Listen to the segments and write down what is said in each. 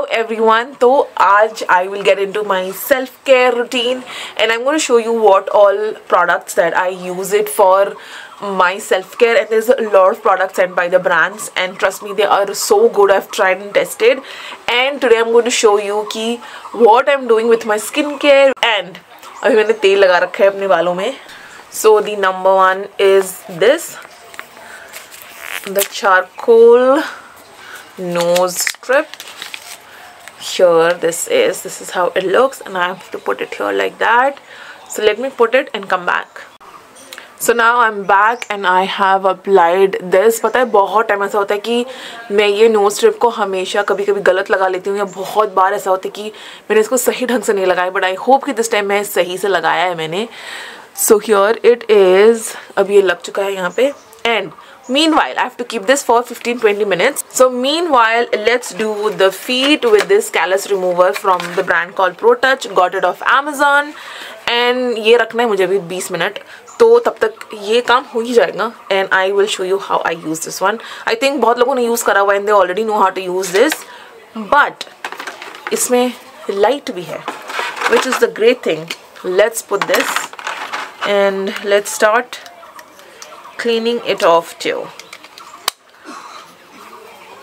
Hello everyone. So आज I will get into my self-care routine and I'm going to show you what all products that I use it for my self-care, and there's a lot of products sent by the brands and trust me, they are so good. I've tried and tested, and today I'm going to show you कि what I'm doing with my skincare. And अभी मैंने तेल लगा रखा है अपने बालों में. So the number one is this, the charcoal nose strip. Here this is how it looks, and I have to put it here like that. So let me put it and come back. So now I'm back and I have applied this. पता है बहुत time ऐसा होता है कि मैं ये knows strip को हमेशा कभी कभी गलत लगा लेती हूँ, या बहुत बार ऐसा होता है कि मैंने इसको सही ढंग से नहीं लगाया, बट आई होप कि दिस टाइम मैं सही से लगाया है मैंने. So here it is. अब ये लग चुका है यहाँ पे. And meanwhile I have to keep this for 15-20 minutes. So meanwhile let's do the feet with this callus remover from the brand called ProTouch. Got it off Amazon. And ये रखना है मुझे अभी 20 मिनट, तो तब तक ये काम हो ही जाएगा. And I will show you how I use this one. I think बहुत लोगों ने यूज़ करा हुआ है and they already know how to use this. But इसमें light भी है, which is the great thing. Let's put this and let's start cleaning it off too.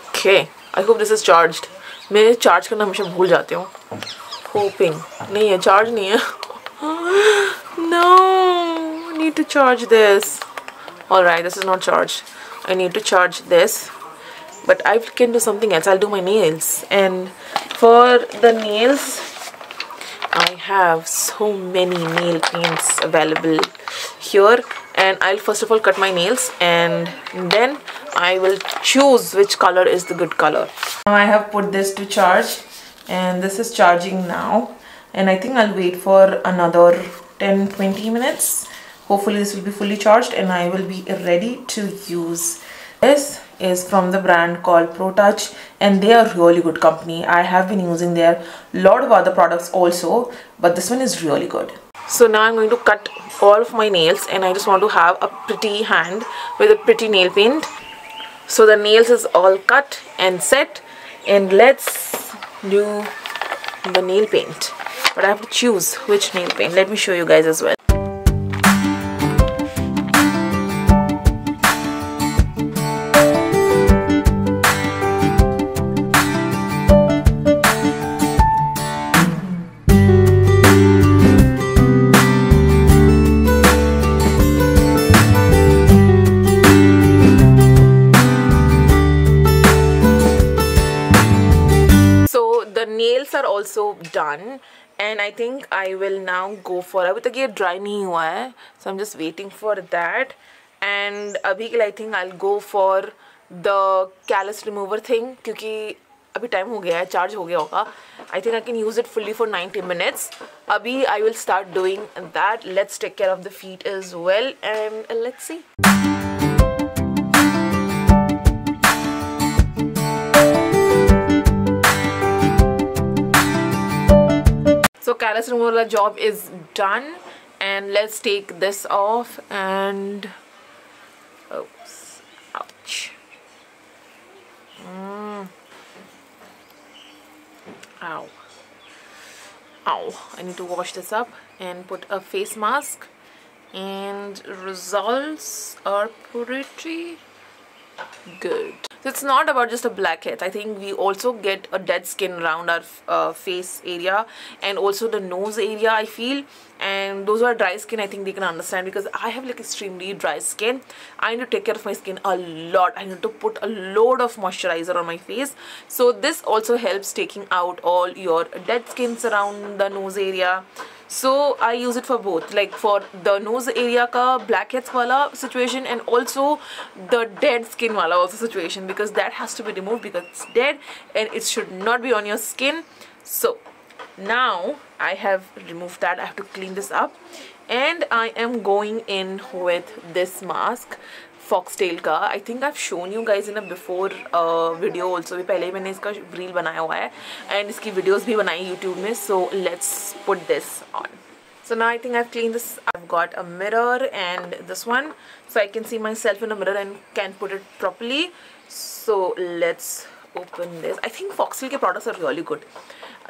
Okay, I hope this is charged. मैं charge करना हमेशा भूल जाती हूँ. Hoping नहीं है, चार्ज नहीं है. No, I need to charge this. Alright, this is not charged. I need to charge this. But I can do something else. I'll do my nails. And for the nails, I have so many nail paints available here. And I'll first of all cut my nails and then I will choose which color is the good color. Now I have put this to charge and this is charging now, and I think I'll wait for another 10-20 minutes. Hopefully this will be fully charged and I will be ready to use. This is from the brand called ProTouch and they are really good company. I have been using their lot of other products also, but this one is really good. So now I'm going to cut all of my nails and I just want to have a pretty hand with a pretty nail paint. So the nails is all cut and set, and let's do the nail paint. But I have to choose which nail paint. Let me show you guys as well. Nails are also done and I think I will now go for, अभी तक ये dry नहीं हुआ है, so I'm just waiting for that. And अभी के लिए I think I'll go for the callus remover thing, क्योंकि अभी टाइम हो गया है, चार्ज हो गया होगा. I think I can use it fully for 90 minutes. अभी I will start doing that. Let's take care of the feet as well and let's see. So callus remover job is done and let's take this off and oops, ouch. Ow. Ow. I need to wash this up and put a face mask, and results are pretty good. So it's not about just a blackhead. I think we also get a dead skin around our face area and also the nose area, I feel. And those who are dry skin, I think they can understand, because I have like extremely dry skin. I need to take care of my skin a lot. I need to put a load of moisturizer on my face. So this also helps taking out all your dead skins around the nose area. So I use it for both, like for the nose area ka blackheads wala situation and also the dead skin wala also situation, because that has to be removed because it's dead and it should not be on your skin. So now I have removed that. I have to clean this up and I am going in with this mask, Foxtail का. I think I've shown you guys in a before video also. भी पहले ही मैंने इसका reel बनाया हुआ है and इसकी videos भी बनाई YouTube में. So let's put this on. So now I think I've cleaned this. I've got a mirror and this one, so I can see myself in a mirror and can put it properly. So let's open this. I think Foxil ke products are really good.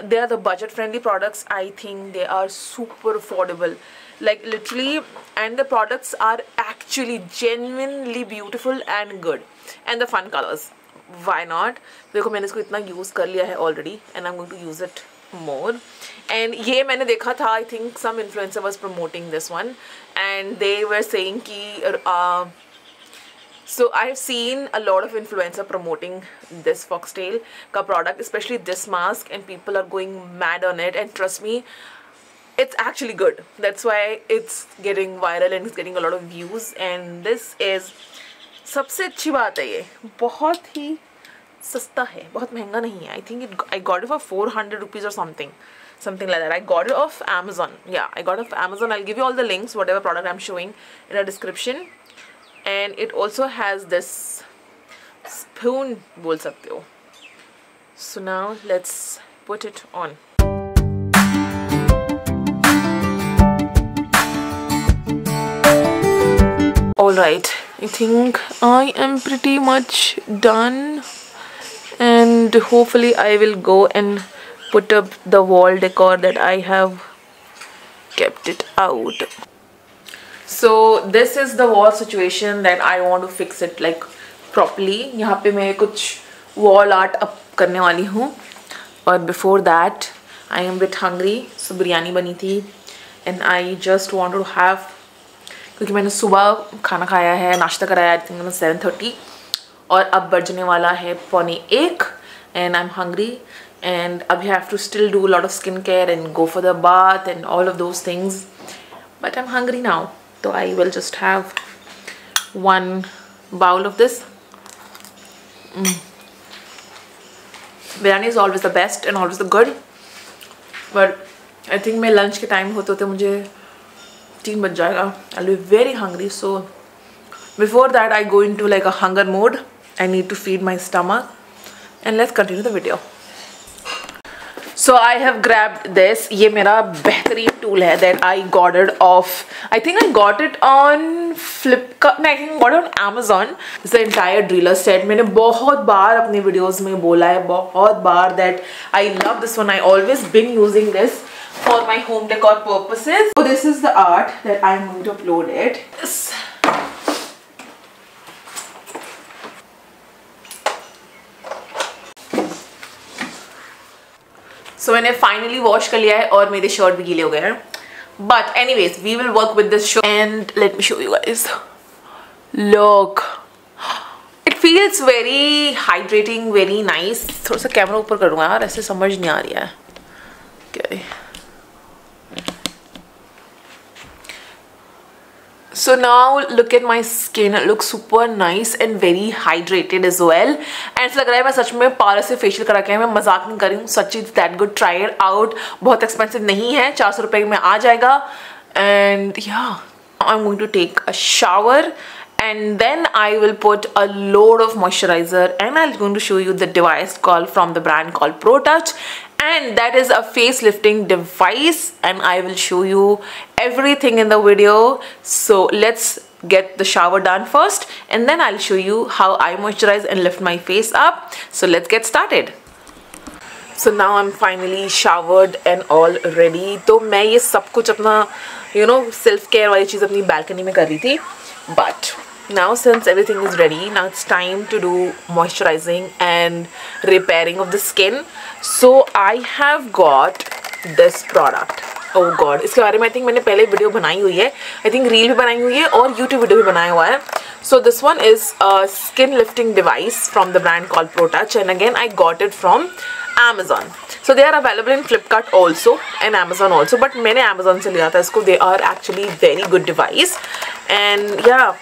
They are the budget friendly products. I think they are super affordable, like literally, and the products are actually genuinely beautiful and good, and the fun colors. Why not? देखो मैंने इसको इतना use कर लिया है already, and I'm going to use it more. And ये मैंने देखा था, I think some influencer was promoting this one, and they were saying कि so I have seen a lot of influencer promoting this Foxtail ka product, especially this mask, and people are going mad on it, and trust me, it's actually good. That's why it's getting viral and it's getting a lot of views. And this is सबसे अच्छी बात है, ये बहुत ही सस्ता है, बहुत महंगा नहीं है. I think I got it for 400 rupees or something like that. I got it off Amazon. Yeah, I got it off Amazon. I'll give you all the links, whatever product I'm showing, in the description. And it also has this spoon, बोल सकते हो. So now let's put it on. Alright, I think I am pretty much done, and hopefully I will go and put up the wall decor that I have kept it out. So this is the wall situation that I want to fix it like properly. यहाँ पे मैं कुछ wall art up करने वाली हूँ, और before that I am a bit hungry. So biryani बनी थी, and I just want to have, क्योंकि मैंने सुबह खाना खाया है, नाश्ता कराया I think 7:30, और अब बजने वाला है 1:45, and I'm hungry, and abhi I have to still do a lot of skincare and go for the bath and all of those things, but I'm hungry now. So I will just have one bowl of this. Biryani is always the best and always the good, but I think my lunch के time होते होते मुझे 3 बज जाएगा. I'll be very hungry. So before that I go into like a hunger mode. I need to feed my stomach, and let's continue the video. So I have grabbed this. ये मेरा बेहतरीन tool है that I got it off. I think I got it on Flipkart. No, I think I got it on Amazon. It's the entire driller set. मैंने बहुत बार अपने videos में बोला है, बहुत बार, that I love this one. I always been using this for my home decor purposes. So this is the art that I'm going to upload it. So मैंने finally wash कर लिया है, और मेरे shirt भी गीले हो गए हैं. But anyways, we will work with this shirt, and let me show you guys. Look, it feels very hydrating, very nice. थोड़ा सा कैमरा ऊपर करूँगा यार, ऐसे समझ नहीं आ रही है. Okay. So now look at my skin. It looks super nice and very hydrated as well. And ऐसा लग रहा है मैं सच में पार्लर से फेशियल करा के, मैं मजाक नहीं कर रही हूँ, such is that good. Try it out. बहुत एक्सपेंसिव नहीं है, 400 रुपये में आ जाएगा. And yeah, I'm going to take a shower, and then I will put a load of moisturizer, and I'm going to show you the device from the brand called ProTouch, and that is a face lifting device, and I will show you everything in the video. So let's get the shower done first, and then I'll show you how I moisturize and lift my face up. So let's get started. So now I'm finally showered and all ready. तो मैं ये सब कुछ अपना self care वाली चीज़ अपनी balcony में कर रही थी. But now since everything is ready, now it's time to do moisturizing and repairing of the skin. So I have got this product. Oh god, इसके बारे में I think मैंने पहले वीडियो बनाई हुई है. I think रील भी बनाई हुई है और YouTube वीडियो भी बनाया हुआ है. So this one is a skin lifting device from the brand called ProTouch, and again I got it from Amazon. So they are available in Flipkart also and Amazon also, but मैंने Amazon से लिया था इसको. They are actually very good device, and yeah,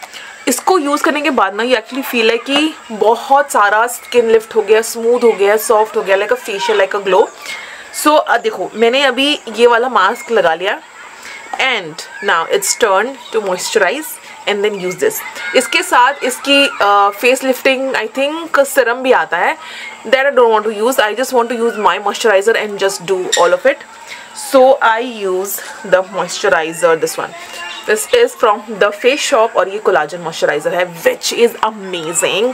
इसको use करने के बाद ना ये एक्चुअली फील है कि बहुत सारा स्किन लिफ्ट हो गया, स्मूथ हो गया, सॉफ्ट हो गया, like a facial, like a glow. So देखो मैंने अभी ये वाला मास्क लगा लिया, and now it's turn to moisturize and then use this. इसके साथ इसकी face lifting I think serum भी आता है, that I don't want to use. I just want to use my moisturizer and just do all of it. So I use the moisturizer, this one. This is from the Face Shop, और ये collagen moisturiser है, which is amazing.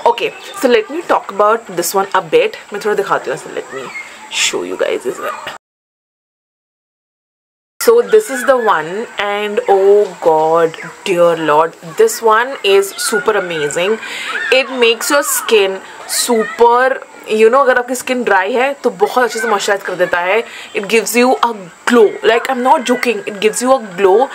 Okay, so let me talk about this one a bit. मैं थोड़ा दिखाती हूँ, so let me show you guys as well. So this is the one, and oh god, dear lord, this one is super amazing. It makes your skin super, you know, अगर आपकी skin dry है तो बहुत अच्छे से moisturise कर देता है. It gives you a glow, like I'm not joking, it gives you a glow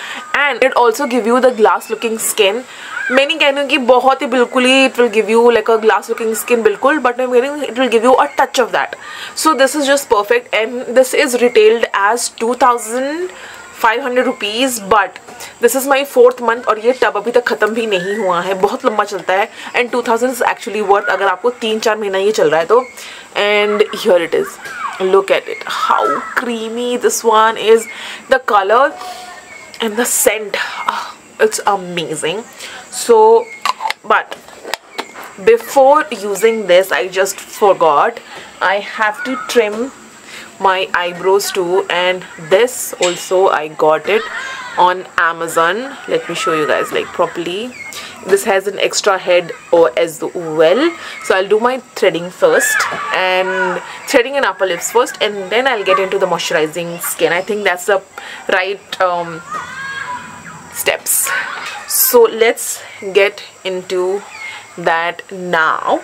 and it also give you the glass looking skin. मैं नहीं कह रही हूँ कि बहुत ही बिल्कुल ही it will give you like a glass looking skin बिल्कुल, but मैं कह रही हूँ it will give you a touch of that. So this is just perfect, and this is retailed as 2500 rupees, but this is my 4th month और ये tub अभी तक ख़त्म भी नहीं हुआ है, बहुत लंबा चलता है. and 2000 is actually worth अगर आपको 3-4 महीना ये चल रहा है तो. and here it is, look at it, how creamy this one is, the color and the scent, it's amazing. So but before using this, I just forgot, I have to trim my eyebrows too, and this also I got it on Amazon. Let me show you guys like properly. This has an extra head as well, so I'll do my threading first, and threading and upper lips first, and then I'll get into the moisturizing skin. I think that's the right steps. So let's get into that now.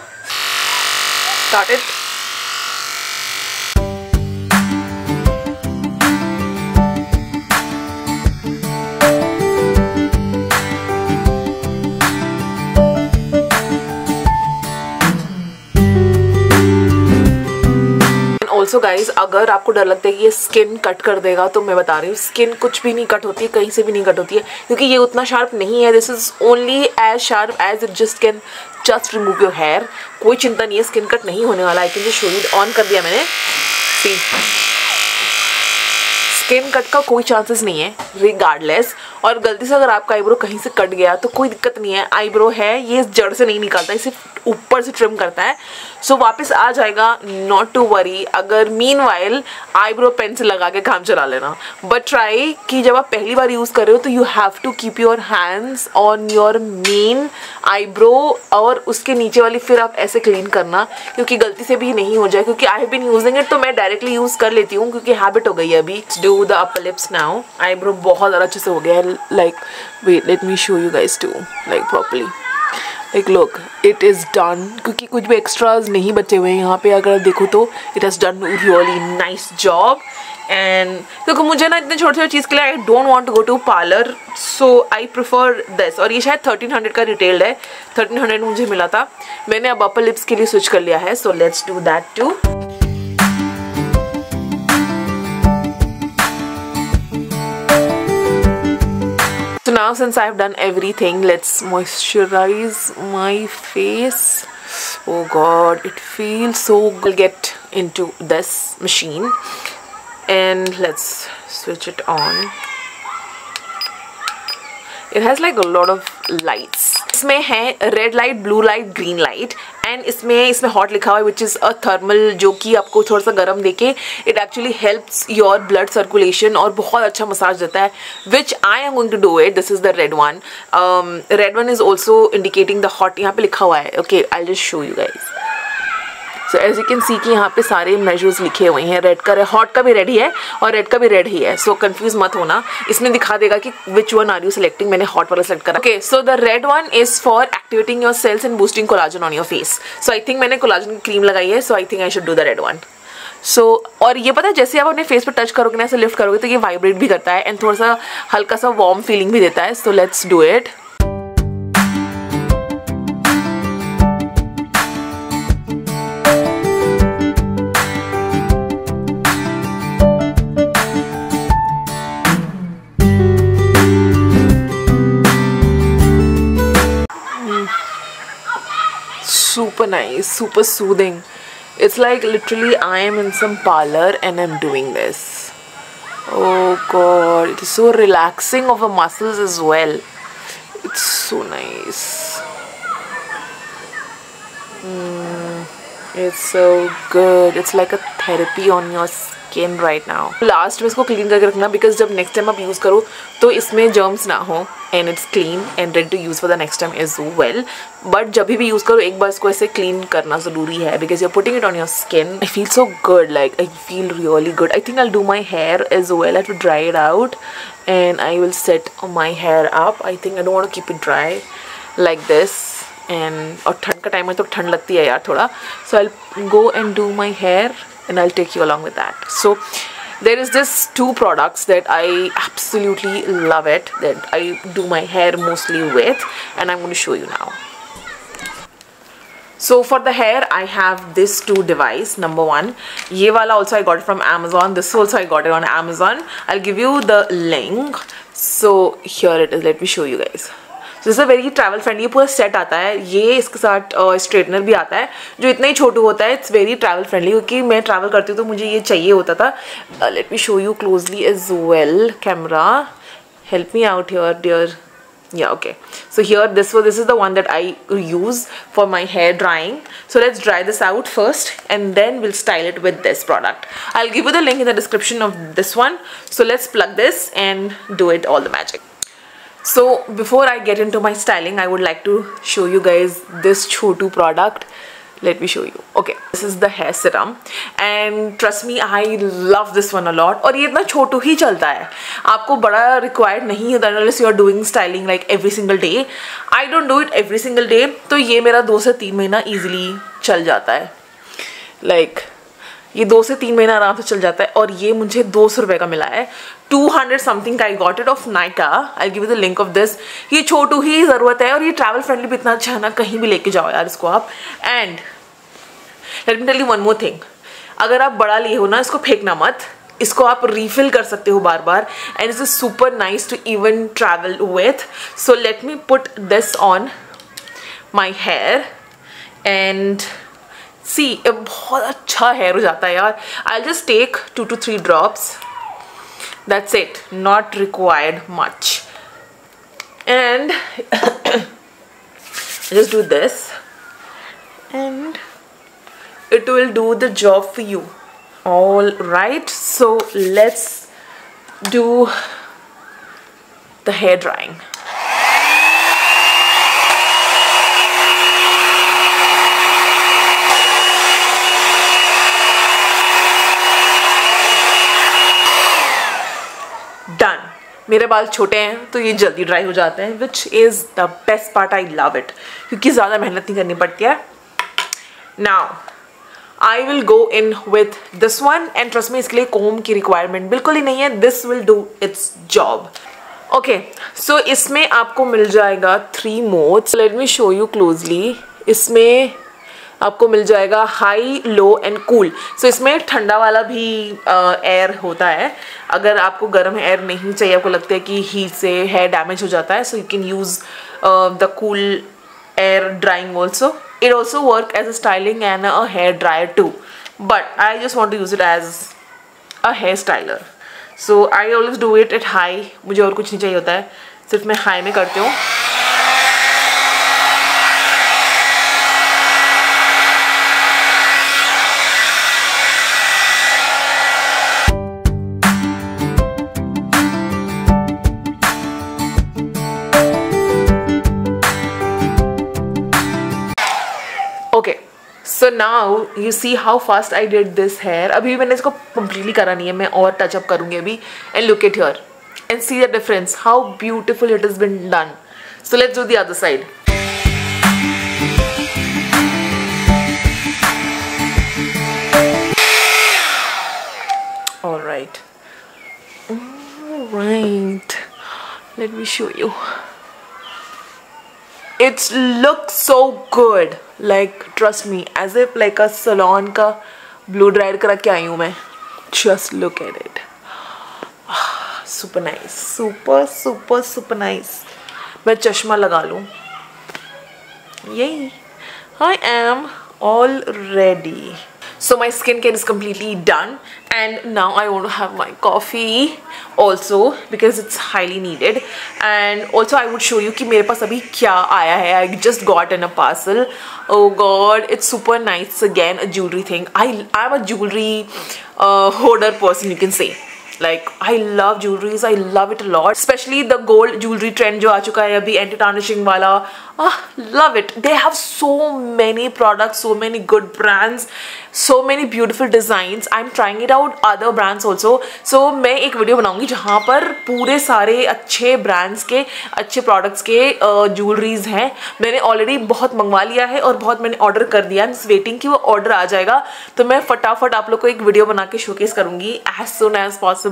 Start it. Also guys, अगर आपको डर लगता है कि ये skin cut कर देगा, तो मैं बता रही हूँ स्किन कुछ भी नहीं कट होती है, कहीं से भी नहीं कट होती है, क्योंकि ये उतना शार्प नहीं है. This is only as sharp as it just can just remove your hair. कोई चिंता नहीं है, स्किन कट नहीं होने वाला. I can just show you, on कर दिया मैंने, सी स्किन कट का कोई चांसेस नहीं है रिगार्डलेस. और गलती से अगर आपका आईब्रो कहीं से कट गया तो कोई दिक्कत नहीं है, आईब्रो है ये जड़ से नहीं निकालता, इसे ऊपर से ट्रिम करता है, सो वापस आ जाएगा, नॉट टू वरी. अगर मीनवाइल आईब्रो पेन से लगा के काम चला लेना, बट ट्राई कि जब आप पहली बार यूज़ कर रहे हो तो you have to keep your hands on your main eyebrow, और उसके नीचे वाली फिर आप ऐसे क्लीन करना, क्योंकि गलती से भी नहीं हो जाए, क्योंकि I have been using it तो मैं डायरेक्टली यूज़ कर लेती हूँ क्योंकि हैबिट हो गई है अभी. Do the upper lips now. Eyebrow बहुत ज़्यादा अच्छे से हो गया है, like wait, let me show you guys too, like properly, like look, it is done. क्योंकि कुछ भी extras नहीं बचे हुए हैं यहाँ पे, अगर देखो तो it has done really nice job. and क्योंकि मुझे ना इतने छोटे छोटे चीज़ के लिए I don't want to go to parlor, so I prefer this. और ये शायद 1300 का रिटेल्ड है, 1300 मुझे मिला था. मैंने अब अपर लिप्स के लिए स्विच कर लिया है, so let's do that too. So now since I've done everything, let's moisturize my face. Oh god, it feels so good. I'll get into this machine and let's switch it on. It has like a lot of lights. इसमें है red light, blue light, green light, and इसमें hot लिखा हुआ है which is a thermal, जो कि आपको थोड़ा सा गर्म देके it actually helps your blood circulation और बहुत अच्छा मसाज देता है, which I am going to do it. This is the red one. Red one is also indicating the hot, यहाँ पे लिखा हुआ है. Okay, I just show you guys. So as you can see कि यहाँ पे सारे मेजर्स लिखे हुए हैं. रेड का हॉट का भी रेड ही है और रेड का भी रेड ही है, सो कंफ्यूज मत होना. इसमें दिखा देगा कि which one are you selecting. मैंने हॉट वाला सेलेक्ट करा. Okay, so the red one is for activating your cells and boosting collagen on your face. So I think मैंने कोलाजन की क्रीम लगाई है, so I think I should do the red one. So और ये पता है, जैसे आप अपने फेस पर टच करोगे ना, ऐसे लिफ्ट करोगे तो ये वाइब्रेट भी करता है एंड थोड़ा सा हल्का सा वार्म फीलिंग भी देता है. So let's do it. Super nice, super soothing. It's like literally I am in some parlor and I'm doing this. Oh god, it is so relaxing of the muscles as well. It's so nice. It's so good. It's like a therapy on your skin. skin right now. Last में इसको clean करके रखना because जब next time आप use करो तो इसमें germs ना हो and it's clean and ready to use for the next time as well. But जब भी यूज़ करो एक बार इसको ऐसे क्लीन करना ज़रूरी है because you're putting it on your skin. I feel so good, like I feel really good. I think I'll do my hair as well. I have to dry it out and I will set my hair up. I think I don't want to keep it dry like this. And और ठंड का time है तो ठंड लगती है यार थोड़ा. So I'll go and do my hair and I'll take you along with that. So there is this two products that I absolutely love it, that I do my hair mostly with, and I'm going to show you now. So for the hair I have this two device. Number one, ये वाला also I got it from Amazon. This also I got it on Amazon. I'll give you the link. So here it is. Let me show you guys. This is very travel friendly. पूरा set आता है. ये इसके साथ straightener भी आता है जो इतना ही छोटू होता है. इट्स वेरी ट्रैवल फ्रेंडली क्योंकि मैं ट्रैवल करती हूँ तो मुझे ये चाहिए होता था. Let me show you closely as well. Camera help me out here dear. Yeah, okay. So here this is the one that I use for my hair drying. So let's dry this out first and then we'll style it with this product. I'll give you the link in the description of this one. So let's plug this and do it all the magic. So before I get into my styling, I would like to show you guys this Chotu product. Let me show you. Okay, this is the hair serum and trust me, I love this one a lot. और ये इतना छोटू ही चलता है. आपको बड़ा required नहीं होता unless you are doing styling like every single day. I don't do it every single day. तो ये मेरा 2 से 3 महीना easily चल जाता है. Like ये 2 से 3 महीना आराम से चल जाता है. और ये मुझे 200 रुपये का मिला है. 200 something का I got it of Nykaa. I'll give you the link of this. ये छोटू ही ज़रूरत है और ये ट्रैवल फ्रेंडली भी इतना अच्छा है ना. कहीं भी लेके जाओ यार इसको आप. And let me tell you one more thing. अगर आप बड़ा लिए हो ना इसको फेंकना मत. इसको आप रिफिल कर सकते हो बार बार. And it's super nice to even travel with. So let me put this on my hair and see. बहुत अच्छा हेयर हो जाता है यार. I will just take 2 to 3 drops. That's it. Not required much. And just do this and it will do the job for you. All right, so let's do the hair drying. Done. मेरे बाल छोटे हैं तो ये जल्दी dry हो जाते हैं, which is the best part. I love it क्योंकि ज़्यादा मेहनत नहीं करनी पड़ती है. Now I will go in with this one and trust me इसके लिए कोम की रिक्वायरमेंट बिल्कुल ही नहीं है. This will do its job. Okay, so इसमें आपको मिल जाएगा 3 modes. Let me show you closely. इसमें आपको मिल जाएगा high, low and cool. So इसमें ठंडा वाला भी एयर होता है. अगर आपको गर्म एयर नहीं चाहिए, आपको लगता है कि हीट से हेयर डैमेज हो जाता है, so you can use the cool air drying also. It also work as a styling and a hair dryer too, but I just want to use it as a hair styler. So I always do it at high. मुझे और कुछ नहीं चाहिए होता है, सिर्फ मैं high में करती हूँ. Okay, so now you see how fast I did this hair. अभी मैंने इसको completely करा नहीं है, मैं और touch up करूँगी अभी. And look at here and see the difference, how beautiful it has been done. So let's do the other side. All right, let me show you. It looks so good, like trust me, as if like a salon का blow dryer करा के आई हूँ मैं. Just look at it. Super nice, super nice. मैं चश्मा लगा लूँ. Yay! I am all ready. So my skincare is completely done and now I want to have my coffee also because it's highly needed. And also I would show you कि मेरे पास अभी क्या आया है. I just got in a parcel. Oh god, it's super nice. Again, a jewelry thing. I'm a jewelry hoarder person, you can say. Like I love jewelries, I love it a lot, especially the gold jewelry trend जो आ चुका है अभी anti tarnishing वाला. Love it. They have so many products, so many good brands, so many beautiful designs. I'm trying it out other brands also. So मैं एक video बनाऊंगी जहाँ पर पूरे सारे अच्छे ब्रांड्स के अच्छे प्रोडक्ट्स के ज्वेलरीज हैं. मैंने ऑलरेडी बहुत मंगवा लिया है और बहुत मैंने ऑर्डर कर दिया. I'm just waiting कि वो ऑर्डर आ जाएगा तो मैं फटाफट आप लोग को एक वीडियो बना के शोकेस करूंगी as soon as possible.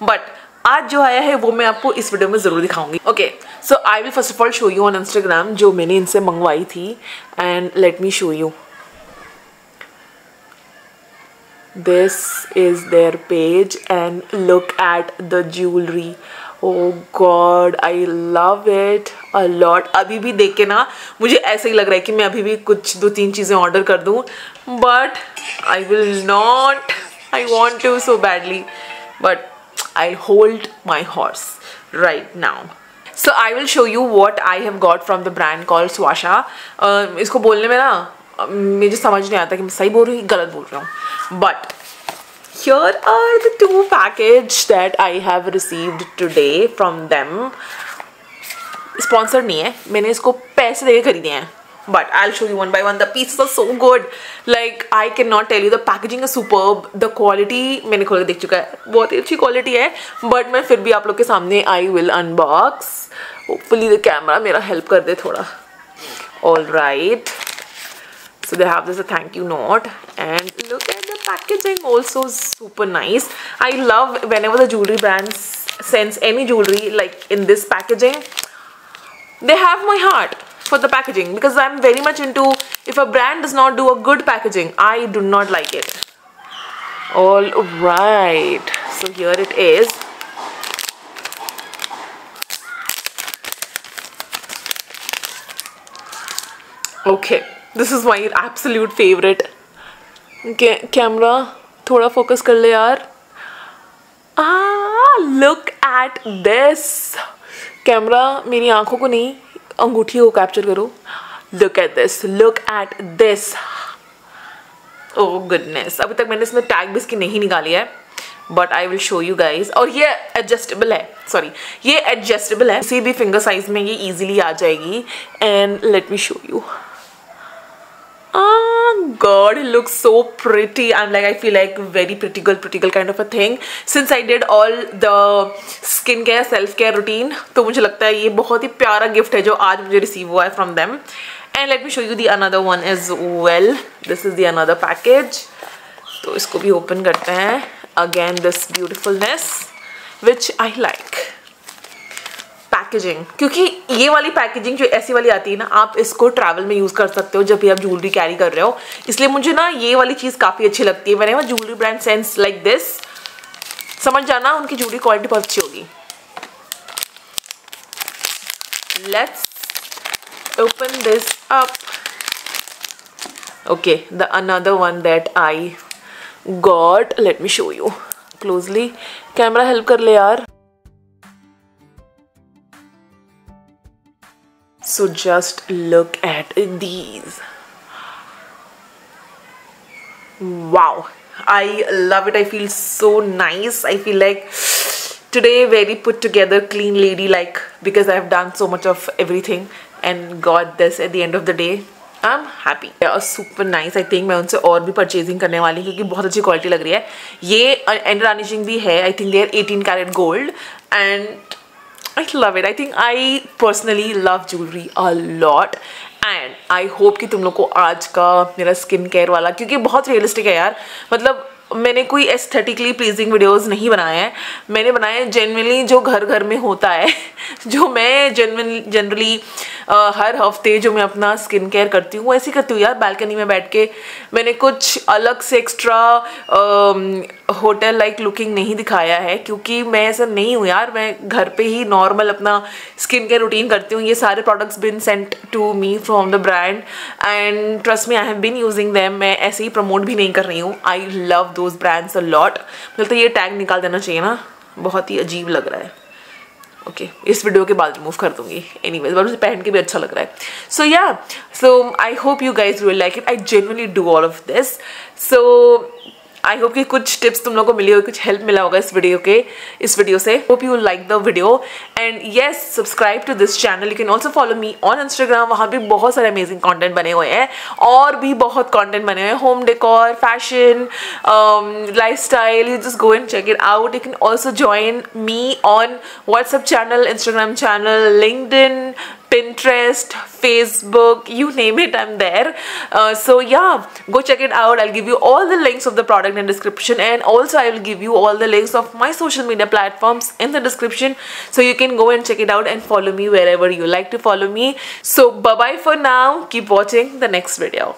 But आज जो आया है वो मैं आपको इस वीडियो में ज़रूर दिखाऊंगी. Okay, so I will first of all show you on Instagram जो मैंने इनसे मंगवाई थी. And let me show you. This is their page and look at the jewellery. Oh God, I love it a lot. अभी भी देख के ना मुझे ऐसे ही लग रहा है कि मैं अभी भी कुछ 2-3 चीज़ें ऑर्डर कर दूँ, but I will not. I want to so badly, but I'll hold my horse right now. So I will show you what I have got from the brand called Swasha. इसको बोलने में ना मुझे समझ नहीं आता कि मैं सही बोल रही हूँ गलत बोल रहा हूँ. But here are the 2 packages that I have received today from them. Sponsored नहीं है, मैंने इसको पैसे देके खरीदे हैं. But I'll show you one by one. The pieces are so good. Like I cannot tell you. The packaging is superb. The quality मैंने खोल के देख चुका है, बहुत ही अच्छी क्वालिटी है. But मैं फिर भी आप लोग के सामने I will unbox. Hopefully the camera मेरा help कर दे थोड़ा. All right. So they have this a thank you note and look at the packaging, also super nice. I love whenever the jewelry brands sends any jewelry like in this packaging. They have my heart for the packaging because I'm very much into, if a brand does not do a good packaging, I do not like it. All right, so here it is. Okay, this is my absolute favorite. Okay, camera थोड़ा focus कर ले यार. Look at this. Camera मेरी आंखों को नहीं अंगूठी को कैप्चर करो. Look at this. Look at this. Oh goodness. अभी तक मैंने इसमें टैग भी इसकी नहीं निकाली है. But I will show you guys. और ये adjustable है. Sorry. ये adjustable है. किसी भी finger size में ये easily आ जाएगी. And let me show you. God, it looks so pretty. I'm like, I feel like very pretty girl kind of a thing. Since I did all the skincare, self-care routine, तो मुझे लगता है ये बहुत ही प्यारा gift है जो आज मुझे रिसीव हुआ है from them. And let me show you the another one as well. This is the another package. तो इसको भी open करते हैं. Again, this beautifulness, which I like. Packaging, क्योंकि ये वाली पैकेजिंग जो ऐसी वाली आती है ना, आप इसको ट्रैवल में यूज़ कर सकते हो जब भी आप ज्वेलरी कैरी कर रहे हो. इसलिए मुझे ना ये वाली चीज़ काफ़ी अच्छी लगती है. Whenever jewellery brand sense like this, समझ जाना उनकी ज्वेलरी क्वालिटी बहुत अच्छी होगी. Let's open this up. Okay, the another one that I got, late me show you closely. Camera help कर ले यार. So just look at these. Wow, I love it. I feel so nice. I feel like today very put together, clean lady like, because I've done so much of everything and got this at the end of the day. I'm happy. They are super nice. I think मैं उनसे और भी purchasing करने वाली हूँ क्योंकि बहुत अच्छी क्वालिटी लग रही है. ये एंटी टार्निशिंग भी है. I think they are 18 karat gold and I love it. I think I personally love jewelry a lot and I hope कि तुम लोग को आज का मेरा स्किन केयर वाला, क्योंकि बहुत रियलिस्टिक है यार. मतलब मैंने कोई एस्थेटिकली प्लीजिंग वीडियोस नहीं बनाए हैं. मैंने बनाए जेन्युइनली जो घर घर में होता है, जो मैं जनरली हर हफ्ते जो मैं अपना स्किन केयर करती हूँ वैसे करती हूँ यार. बालकनी में बैठ के मैंने कुछ अलग से एक्स्ट्रा होटल लाइक लुकिंग नहीं दिखाया है क्योंकि मैं ऐसा नहीं हूँ यार. मैं घर पे ही नॉर्मल अपना स्किन केयर रूटीन करती हूँ. ये सारे products been sent to me from the brand and trust me I have been using them. मैं ऐसे ही प्रमोट भी नहीं कर रही हूँ. I love those brands a lot. मुझे तो ये टैग निकाल देना चाहिए ना, बहुत ही अजीब लग रहा है. ओके, इस वीडियो के बाद रिमूव कर दूंगी. एनीवेज, बट मुझे पहन के भी अच्छा लग रहा है. So yeah, so I hope you guys will like it. I genuinely do all of this. So I hope कि कुछ टिप्स तुम लोगों को मिली होगी, कुछ हेल्प मिला होगा इस वीडियो से. Hope you like the video and yes subscribe to this channel. You can also follow me on Instagram. वहाँ भी बहुत सारे अमेजिंग कॉन्टेंट बने हुए हैं और भी बहुत कॉन्टेंट बने हुए हैं, home decor, fashion, lifestyle. You just go and check it out. You can also join me on WhatsApp channel, Instagram channel, LinkedIn, Pinterest, Facebook, you name it, I'm there. So yeah, go check it out. I'll give you all the links of the product in description, and also I will give you all the links of my social media platforms in the description, so you can go and check it out and follow me wherever you like to follow me. So bye bye for now. Keep watching the next video.